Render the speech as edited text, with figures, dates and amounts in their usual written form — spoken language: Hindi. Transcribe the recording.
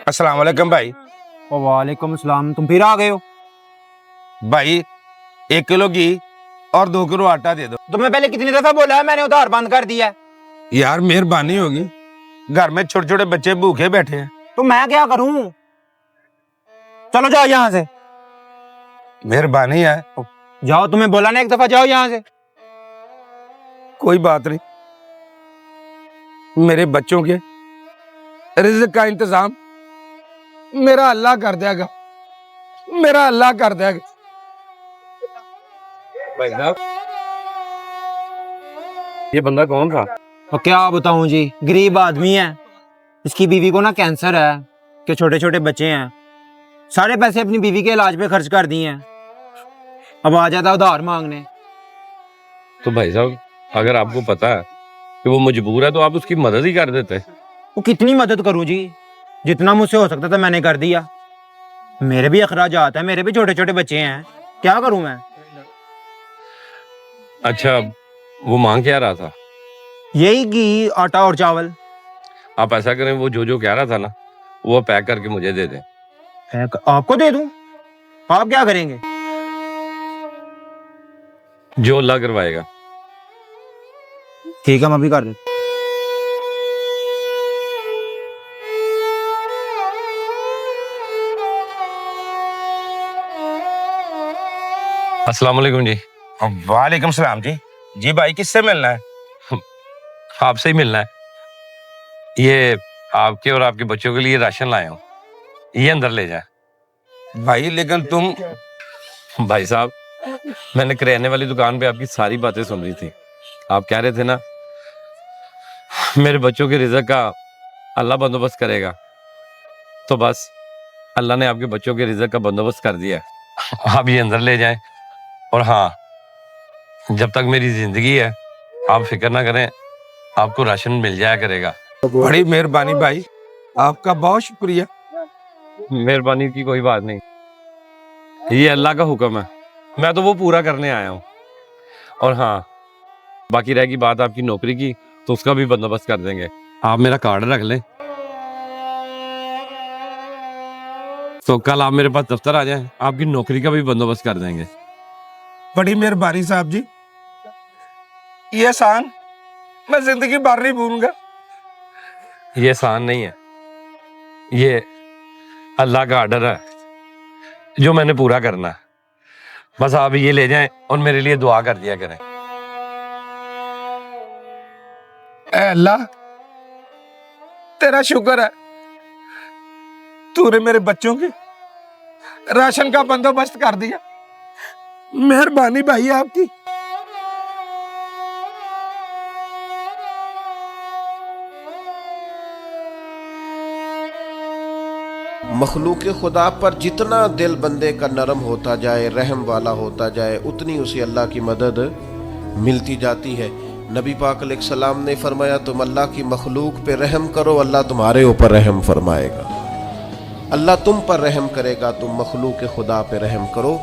अस्सलाम वालेकुम भाई। वालेकुम सलाम। तुम फिर आ गए हो? भाई 1 किलो घी और 2 किलो आटा दे दो। तुम्हें पहले कितनी दफा बोला है, मैंने उधार बंद कर दिया है। यार मेहरबानी होगी, घर में छोटे छोटे बच्चे भूखे बैठे हैं। तो मैं क्या करूं? चलो जाओ यहाँ से। मेहरबानी है। जाओ, तुम्हें बोला ना एक दफा, जाओ यहाँ से। कोई बात नहीं, मेरे बच्चों के रिज़्क का इंतजाम मेरा अल्लाह कर देगा, मेरा अल्लाह कर देगा। भाई साहब, ये बंदा कौन था? तो क्या बताऊं जी, गरीब आदमी है। इसकी बीवी को ना कैंसर है, कि छोटे छोटे बच्चे हैं। सारे पैसे अपनी बीवी के इलाज पे खर्च कर दिए हैं। अब आ जाता उधार मांगने। तो भाई साहब, अगर आपको पता है कि वो मजबूर है तो आप उसकी मदद ही कर देते। वो कितनी मदद करूं जी, जितना मुझसे हो सकता था मैंने कर दिया। मेरे भी अखराजात है, मेरे भी छोटे छोटे बच्चे हैं, क्या करूं मैं? अच्छा, वो मांग क्या रहा था? यही घी, आटा और चावल। आप ऐसा करें, वो जो जो कह रहा था ना, वो पैक करके मुझे दे दें। आपको दे दूं? आप क्या करेंगे? जो अल्लाह करवाएगा। ठीक है, मैं अभी कर देता। अस्सलाम वालेकुम जी। वालेकुम सलाम जी। जी भाई, किससे मिलना है? आपसे ही मिलना है। ये आपके और आपके बच्चों के लिए राशन लाया हूँ, ये अंदर ले जाए। भाई लेकिन तुम भाई साहब, मैंने किराने वाली दुकान पे आपकी सारी बातें सुन रही थी। आप कह रहे थे ना, मेरे बच्चों के रिज़्क का अल्लाह बंदोबस्त करेगा। तो बस अल्लाह ने आपके बच्चों के रिज़्क का बंदोबस्त कर दिया है। आप ये अंदर ले जाएं। और हाँ, जब तक मेरी जिंदगी है, आप फिक्र ना करें, आपको राशन मिल जाया करेगा। बड़ी मेहरबानी भाई, आपका बहुत शुक्रिया। मेहरबानी की कोई बात नहीं, ये अल्लाह का हुक्म है, मैं तो वो पूरा करने आया हूँ। और हाँ, बाकी रहेगी बात आपकी नौकरी की, तो उसका भी बंदोबस्त कर देंगे। आप मेरा कार्ड रख लें, तो कल आप मेरे पास दफ्तर आ जाएं, आपकी नौकरी का भी बंदोबस्त कर देंगे। बड़ी मेहरबानी साहब जी, ये एहसान मैं जिंदगी भर नहीं भूलूंगा। ये आसान नहीं है, ये अल्लाह का आर्डर है जो मैंने पूरा करना है। बस आप ये ले जाएं और मेरे लिए दुआ कर दिया करें। ऐ अल्लाह, तेरा शुक्र है, तूने मेरे बच्चों के राशन का बंदोबस्त कर दिया। मेहरबानी भाई आपकी। मखलूक खुदा पर जितना दिल बंदे का नरम होता जाए, रहम वाला होता जाए, उतनी उसे अल्लाह की मदद मिलती जाती है। नबी पाक अलैहिस्सलाम ने फरमाया, तुम अल्लाह की मखलूक पे रहम करो, अल्लाह तुम्हारे ऊपर रहम फरमाएगा। अल्लाह तुम पर रहम करेगा, तुम मखलूक खुदा पे रहम करो।